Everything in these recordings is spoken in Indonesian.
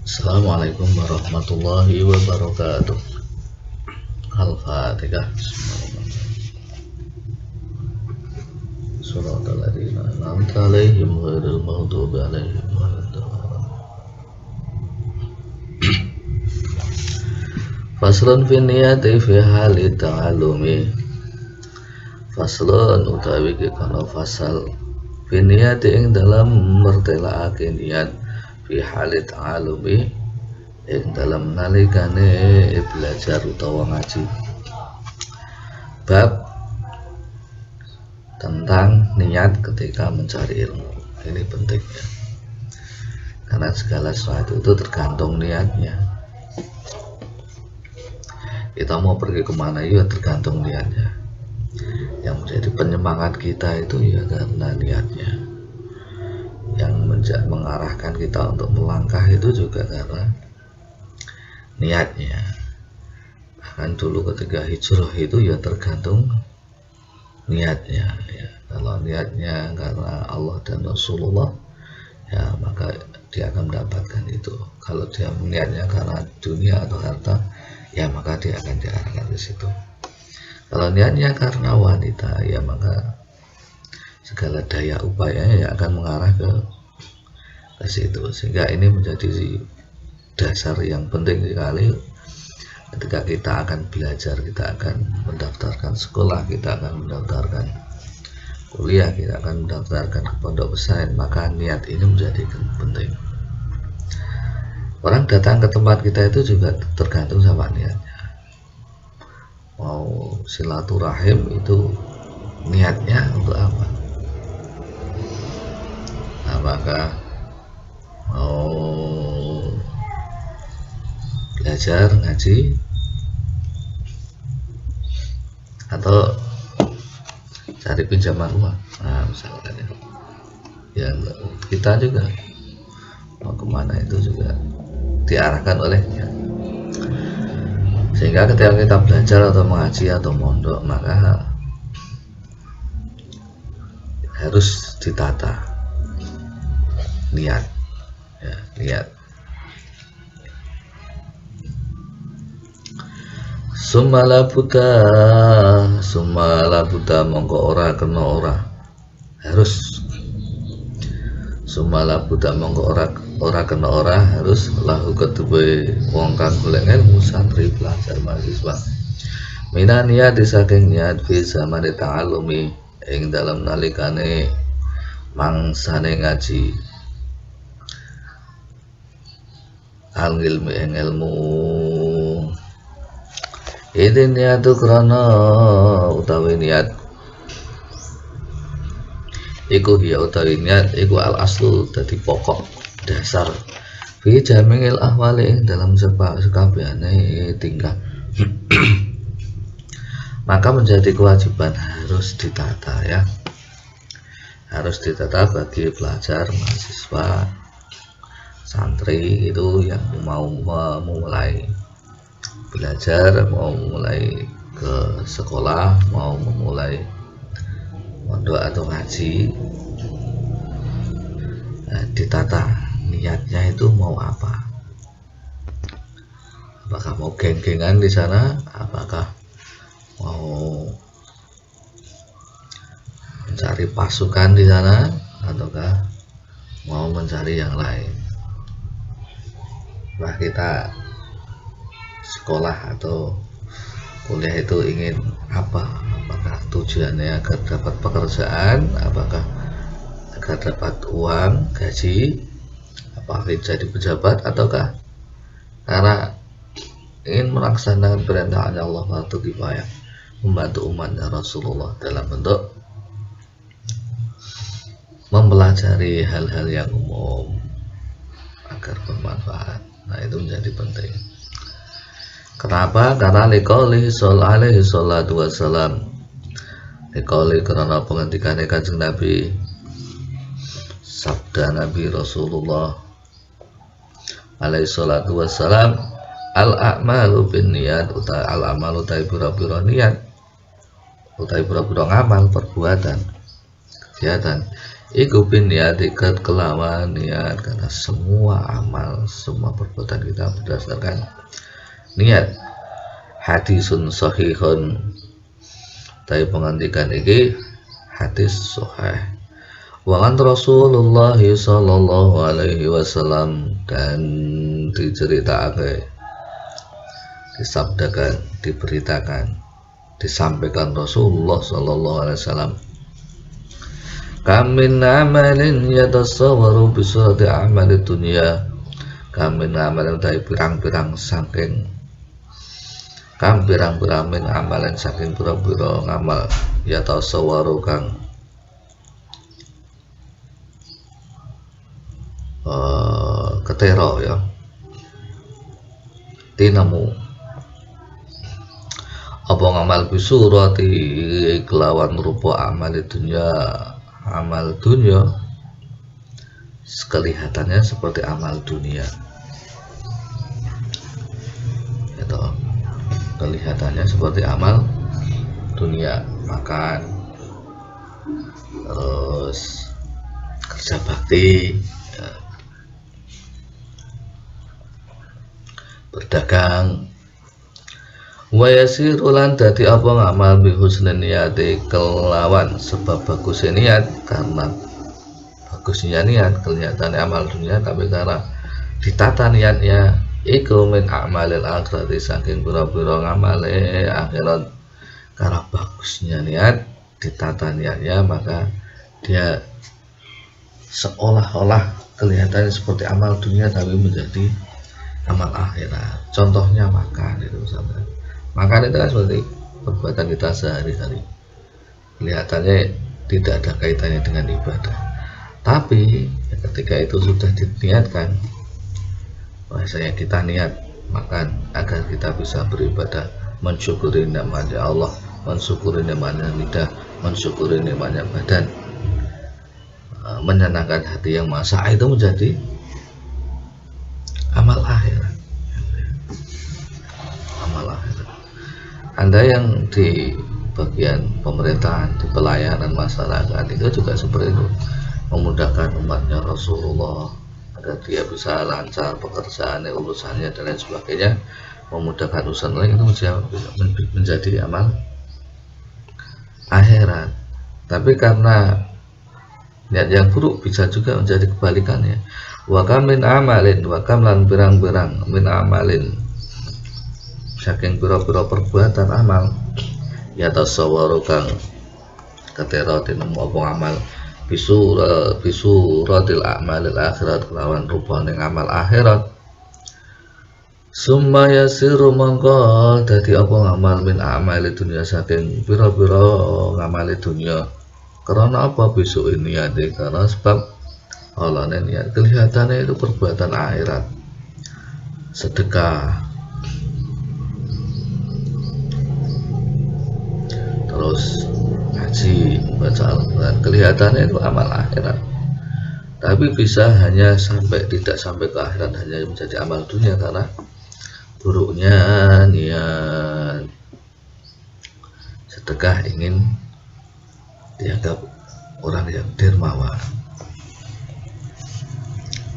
Assalamualaikum warahmatullahi wabarakatuh. Al-Fatihah. Shiratal ladzina an'amta 'alaihim ghairil maghdubi 'alaihim waladdallin. Faslun fi niyati fi hali ta'allumi. Faslun utawi kana fasal fi niyati ing dalam mertelaake niat fi hali ta'allumi ing dalam nalikane belajar utawa ngaji. Bab tentang niat ketika mencari ilmu. Ini penting ya, karena segala sesuatu itu tergantung niatnya. Kita mau pergi kemana ya tergantung niatnya. Yang menjadi penyemangat kita itu ya karena niatnya. Yang mengarahkan kita untuk melangkah itu juga karena niatnya. Bahkan dulu ketika hijrah itu ya tergantung niatnya ya. Kalau niatnya karena Allah dan Rasulullah ya maka dia akan mendapatkan itu. Kalau dia niatnya karena dunia atau harta ya maka dia akan diarahkan ke situ. Kalau niatnya karena wanita ya maka segala daya upayanya ya akan mengarah ke situ. Sehingga ini menjadi dasar yang penting sekali ketika kita akan belajar, kita akan mendaftarkan sekolah, kita akan mendaftarkan kuliah, kita akan mendaftarkan ke pondok pesantren, maka niat ini menjadi penting. Orang datang ke tempat kita itu juga tergantung sama niatnya. Mau silaturahim itu niatnya untuk apa? Apakah mau belajar ngaji atau cari pinjaman uang? Nah, misalkan ya kita juga mau kemana itu juga diarahkan olehnya. Sehingga ketika kita belajar atau mengaji atau mondok maka harus ditata niat ya, niat. Sumala buta mongko ora kena ora harus. Sumala buta mongko ora kena ora harus lahu kedue wong kang golek ilmu, santri, pelajar, mahasiswa. Mina niat saking niat fi zaman ta'allumi ing dalam nalikane mangsane ngaji. Al ilmi ing ilmu. Ini niatu krana utawi niat iku ya utawi niat iku al aslu dadi pokok dasar fi jamil ahwali ing dalam sekabehane tingkah. Maka menjadi kewajiban harus ditata ya, harus ditata bagi pelajar, mahasiswa, santri itu yang mau memulai belajar, mau memulai ke sekolah, mau memulai mondok atau ngaji. Nah, ditata niatnya itu mau apa? Apakah mau geng-gengan di sana? Apakah mau mencari pasukan di sana? Ataukah mau mencari yang lain? Nah, kita sekolah atau kuliah itu ingin apa? Apakah tujuannya agar dapat pekerjaan? Apakah agar dapat uang, gaji? Apakah jadi pejabat? Ataukah karena ingin melaksanakan perintah Allah atau kifayah, membantu umatnya Rasulullah dalam bentuk mempelajari hal-hal yang umum agar bermanfaat. Nah, itu menjadi penting. Kenapa? Karena liqauli alaihi salatu wassalam, liqauli karena penghentikan kanjeng Nabi, sabda Nabi Rasulullah alaihi salatu wassalam, al a'malu bin niat utai al amalu utai pira-pira niat utai pira-pira ngamal perbuatan kegiatan iku bin niat ikat kelawan niat, karena semua amal, semua perbuatan kita berdasarkan niat. Hadisun sahihun, tapi pengantikan iki hadis sahih. Wa an Rasulullah sallallahu alaihi wasallam, dan diceritakan, disabdakan, diberitakan, disampaikan Rasulullah sallallahu alaihi wasallam, kam min amalin yatasawwaru bi surati amali dunya, kam min amalin dari pirang-pirang saking, kam pirang-pirang min amalan saking pira-pira ngamal, yatasawwaru kang ketero ya, tinemu apa ngamal bisurati kelawan rupa amal dunya, amal dunya kelihatannya seperti amal dunia itu, kelihatannya seperti amal dunia, makan, terus kerja bakti ya, berdagang, wa yasirulan dadi apa ngamal bi husnin niyati kelawan sebab bagusnya niat, karena bagusnya niat kelihatannya amal dunia, tapi karena ditata niatnya iku min amalil akhirati saking pira-pira ngamale akhirat, karena bagusnya niat ditata niatnya, maka dia seolah-olah kelihatannya seperti amal dunia tapi menjadi amal akhirat. Contohnya makan itu misalnya, makan itu kan seperti perbuatan kita sehari-hari, kelihatannya tidak ada kaitannya dengan ibadah, tapi ketika itu sudah diniatkan, bahasanya kita niat makan agar kita bisa beribadah, mensyukuri nikmatnya Allah, mensyukuri nikmatnya lidah, mensyukuri nikmatnya badan, menyenangkan hati yang maha, itu menjadi amal akhirat. Amal akhirat. Anda yang di bagian pemerintahan, di pelayanan masyarakat itu juga seperti itu, memudahkan umatnya Rasulullah agar dia bisa lancar pekerjaannya, urusannya dan lain sebagainya, memudahkan urusan lain, itu menjadi amal akhirat. Tapi karena niat yang buruk bisa juga menjadi kebalikannya. Wa kam min amalin, wa kam lan birang-birang min amalin saking pira-pira perbuatan amal, ya tasawwaru kang ketera tinemu apa amal bisuratil a'malil akhirat kelawan rupane amal akhirat, summa yasiru mangka dadi apa ngamal min amali dunia saking pira-pira ngamali dunia, karena apa besok ini ada, karena sebab Allah niat kelihatannya itu perbuatan akhirat, sedekah, terus ngaji, baca Al-Quran, kelihatannya itu amal akhirat, tapi bisa hanya sampai, tidak sampai ke akhirat, hanya menjadi amal dunia karena buruknya niat. Sedekah ingin dianggap orang yang dermawan,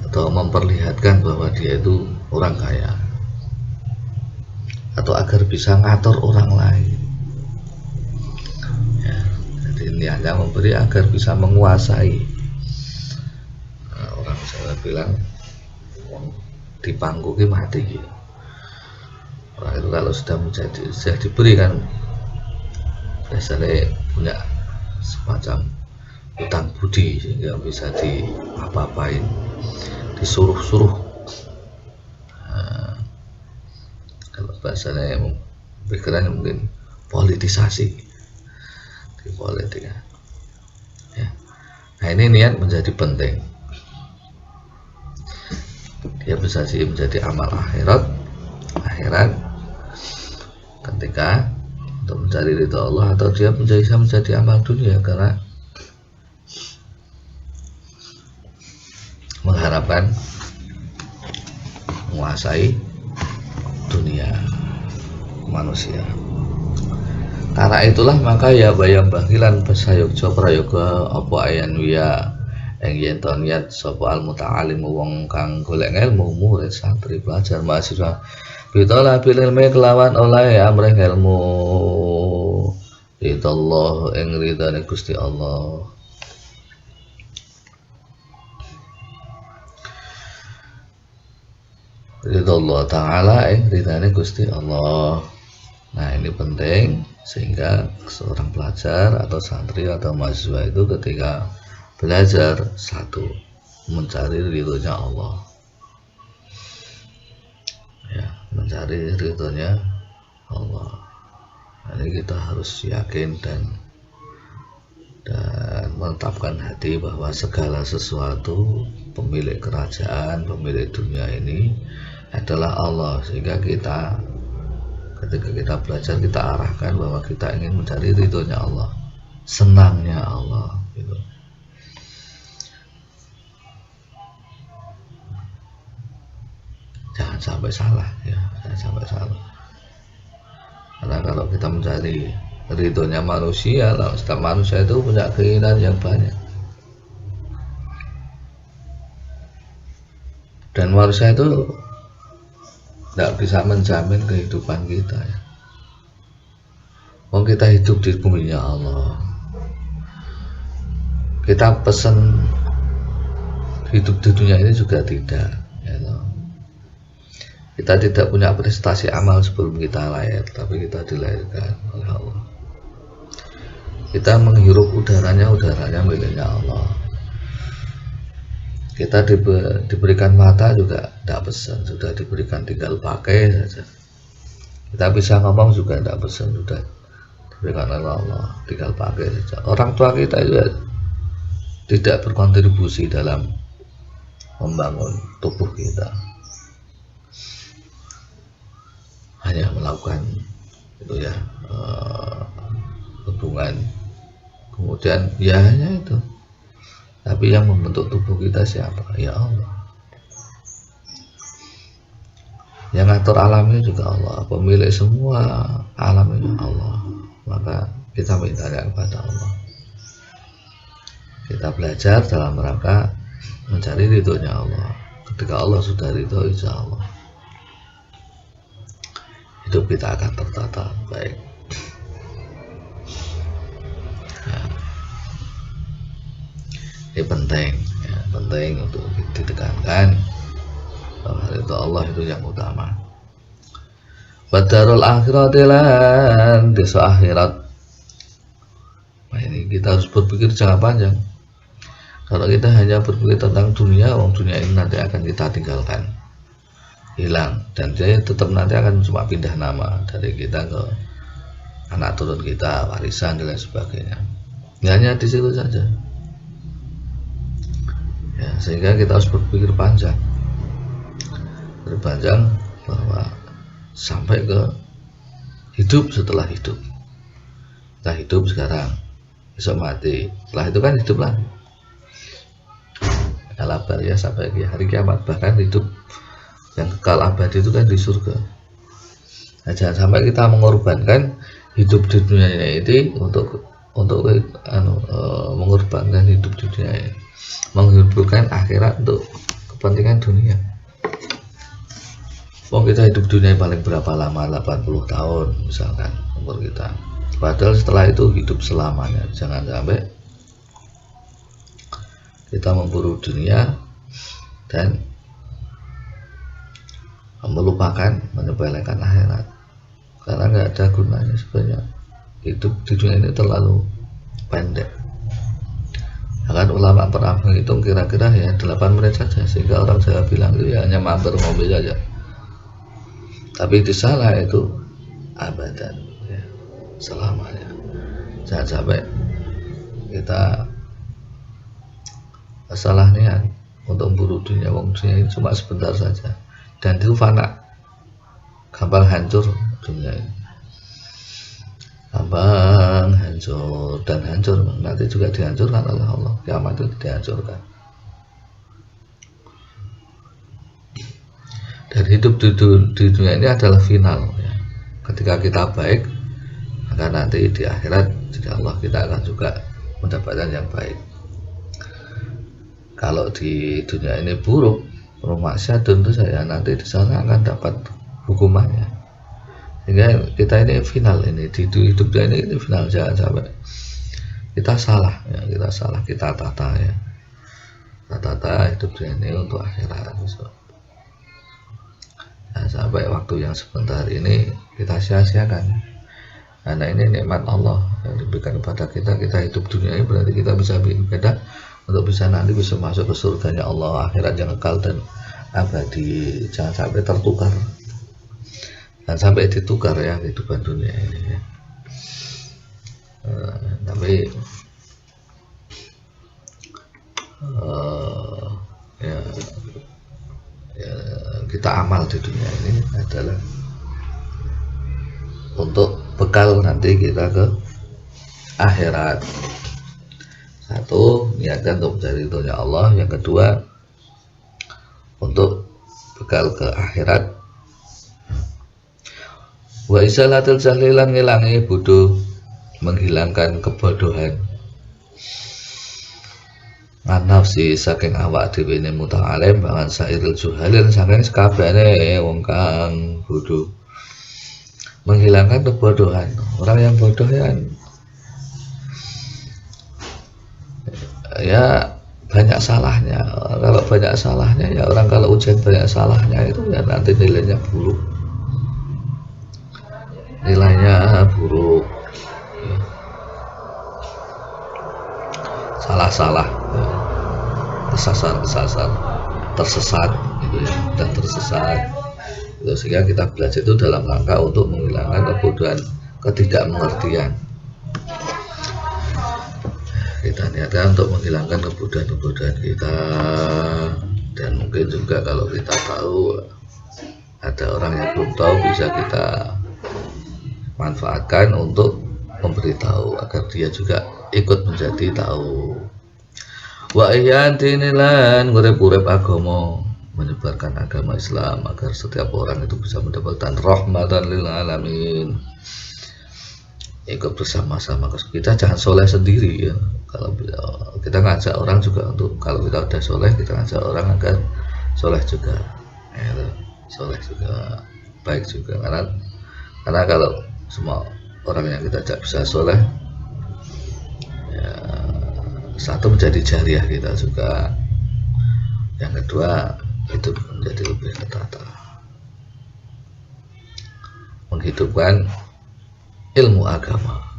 atau memperlihatkan bahwa dia itu orang kaya, atau agar bisa ngatur orang lain ya, jadi niatnya memberi agar bisa menguasai. Orang saya bilang dipangkuki mati gitu. Orang itu kalau sudah diberi kan biasanya punya semacam hutang budi sehingga bisa apa-apain, disuruh-suruh. Kalau bahasanya pikirannya mungkin politisasi di politik ya. Nah ini niat menjadi penting, dia bisa sih menjadi amal akhirat ketika untuk mencari ridha Allah, atau dia bisa menjadi amal dunia karena mengharapkan menguasai dunia manusia. Karena itulah maka ya bayang bangkilan pasayogja prayoga apa ayan wiya ing yen to niat sapa al muta'alim wong kang golek ilmu, murid santri pelajar mahasiswa bitala bil ilmi kelawan oleh amrih ilmu ridallah ing ridane Gusti Allah. Ridallah ta'ala ing ridane Gusti Allah. Nah, ini penting sehingga seorang pelajar atau santri atau mahasiswa itu ketika belajar, satu, mencari ridhonya Allah, ya, mencari ridhonya Allah. Nah, ini kita harus yakin dan menetapkan hati bahwa segala sesuatu, pemilik kerajaan, pemilik dunia ini adalah Allah, sehingga kita ketika kita belajar, kita arahkan bahwa kita ingin mencari ridhonya Allah, senangnya Allah, gitu. Jangan sampai salah, ya, jangan sampai salah. Karena kalau kita mencari ridhonya manusia, setiap manusia itu punya keinginan yang banyak, dan manusia itu tidak bisa menjamin kehidupan kita, ya. Wong kita hidup di buminya Allah, kita pesan hidup di dunia ini juga tidak, ya. Kita tidak punya prestasi amal sebelum kita lahir, tapi kita dilahirkan oleh Allah. Kita menghirup udaranya miliknya Allah. Kita diberikan mata juga tidak pesan, sudah diberikan, tinggal pakai saja. Kita bisa ngomong juga tidak pesan, sudah diberikan oleh Allah, tinggal pakai saja. Orang tua kita juga tidak berkontribusi dalam membangun tubuh kita, hanya melakukan itu, ya, hubungan, kemudian ya hanya itu. Tapi yang membentuk tubuh kita siapa? Ya Allah. Yang ngatur alamnya juga Allah, pemilik semua alam ini Allah. Maka kita mintanya kepada Allah. Kita belajar dalam rangka mencari ridhonya Allah. Ketika Allah sudah ridho, insya Allah hidup kita akan tertata baik. Ini penting, ya, penting untuk ditekankan bahwa itu Allah itu yang utama. Badarul akhirat lan desa akhirat. Nah, ini kita harus berpikir jangka panjang. Kalau kita hanya berpikir tentang dunia, dunia ini nanti akan kita tinggalkan, hilang, dan dia tetap nanti akan cuma pindah nama dari kita ke anak turun kita, warisan dan lain sebagainya. Hanya di situ saja. Ya, sehingga kita harus berpikir panjang, berpanjang bahwa sampai ke hidup setelah hidup. Kita hidup sekarang, besok mati, setelah itu kan hidup lagi. Alabar, ya, sampai ke hari kiamat, bahkan hidup yang kekal abadi itu kan di surga. Nah, jangan sampai kita mengorbankan hidup di dunia ini untuk mengorbankan hidup di dunia ini, menghidupkan akhirat untuk kepentingan dunia. Mau kita hidup dunia paling berapa lama, 80 tahun misalkan umur kita, padahal setelah itu hidup selamanya. Jangan sampai kita memburu dunia dan melupakan, menyepelekan akhirat, karena nggak ada gunanya sebenarnya. Hidup di dunia ini terlalu pendek. Akan ulama pernah menghitung kira-kira ya 8 menit saja, sehingga orang Jawa bilang itu ya hanya mampir mobil saja. Tapi di sana itu abadan, ya, selamanya. Jangan sampai kita salah niat untuk memburu dunia. Dunia ini cuma sebentar saja, dan itu fana, gampang hancur dunia ini, gampang hancur, dan hancur nanti juga dihancurkan oleh Allah. Kiamat itu dihancurkan. Dan hidup di dunia ini adalah final, ya. Ketika kita baik, maka nanti di akhirat insya Allah kita akan juga mendapatkan yang baik. Kalau di dunia ini buruk, bermaksiat, tentu saya nanti di sana akan dapat hukumannya. Sehingga kita ini final ini di hidupnya ini final, jangan sampai kita salah ya, kita tata ya, kita tata hidupnya ini untuk akhirat. Nah, sampai waktu yang sebentar ini kita sia-siakan, karena ini nikmat Allah yang diberikan kepada kita. Kita hidup dunia ini berarti kita bisa beribadah untuk bisa nanti bisa masuk ke surganya Allah, akhirat yang kekal dan abadi. Jangan sampai tertukar, jangan sampai ditukar ya kehidupan dunia ini ya. Tapi ya, kita amal di dunia ini adalah untuk bekal nanti kita ke akhirat. Satu, niatkan untuk mencari ridhonya Allah. Yang kedua, untuk bekal ke akhirat. Wa isalatul jahlilan, ngilangi bodoh, menghilangkan kebodohan. Nafsi saking awak dhewe ne muta'alim bangan sairil juhalin, saking sekabehane wong kang bodoh. Menghilangkan kebodohan. Orang yang bodoh ya banyak salahnya. Kalau banyak salahnya ya, orang kalau ujian banyak salahnya itu ya nanti nilainya buruk, ya. Salah-salah ya. Tersesat gitu ya, dan tersesat gitu. Sehingga kita belajar itu dalam rangka untuk menghilangkan kebodohan, ketidakmengertian. Kita niatkan untuk menghilangkan kebodohan kita. Dan mungkin juga kalau kita tahu ada orang yang belum tahu, bisa kita manfaatkan untuk memberitahu agar dia juga ikut menjadi tahu. Wa ihyan dinilan, urip-urip agama, menyebarkan agama Islam agar setiap orang itu bisa mendapatkan rahmatan lil alamin. Ikut bersama-sama. Kita jangan soleh sendiri ya. Kalau kita ngajak orang juga untuk, kalau kita udah soleh, kita ngajak orang agar soleh juga ya, soleh juga, baik juga. Karena kalau semua orang yang kita ajak bisa soleh ya, satu menjadi jariah kita juga, yang kedua hidup menjadi lebih tertata, menghidupkan ilmu agama.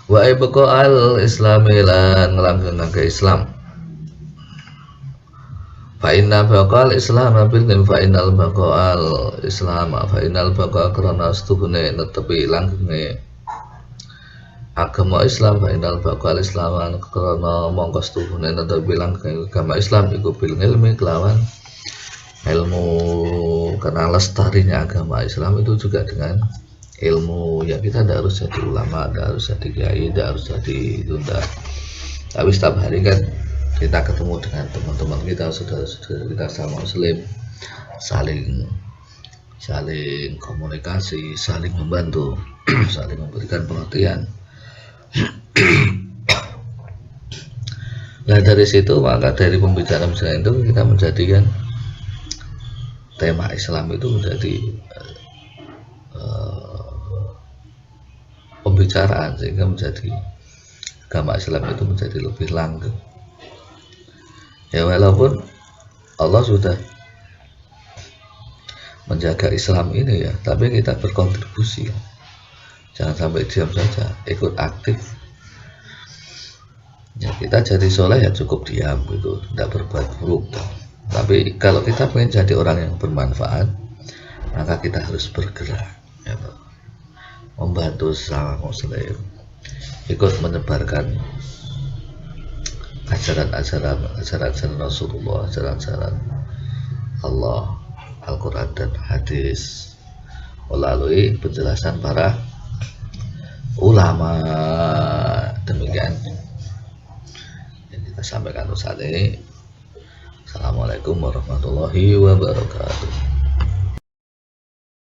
Wa ibqa al islami, lan nglanggengake Islam. Fa inna baqal islam bil fa innal baqal islam fa innal baqa karena setuhune netepi langgenge agama Islam. Fa innal baqal islam karena mongko setuhune netepi langgenge agama Islam iku bil ilmi, kelawan ilmu. Karena lestarinya agama Islam itu juga dengan ilmu ya. Kita tidak harus jadi ulama, tidak harus jadi kiai, tidak harus jadi tunda, tapi setiap hari kan kita ketemu dengan teman-teman kita, saudara-saudara kita sama muslim, saling komunikasi, saling membantu, saling memberikan pengertian. Nah dari situ, maka dari pembicaraan itu kita menjadikan tema Islam itu menjadi pembicaraan, sehingga menjadi agama Islam itu menjadi lebih langgeng ya. Walaupun Allah sudah menjaga Islam ini ya, tapi kita berkontribusi ya. Jangan sampai diam saja, ikut aktif ya. Kita jadi soleh ya cukup diam gitu, tidak berbuat buruk. Tapi kalau kita ingin jadi orang yang bermanfaat, maka kita harus bergerak ya, membantu sesama muslim, ikut menyebarkan ajaran Rasulullah, ajaran Allah, Al-Quran dan hadis melalui penjelasan para ulama. Demikian yang kita sampaikan saat ini. Assalamualaikum warahmatullahi wabarakatuh.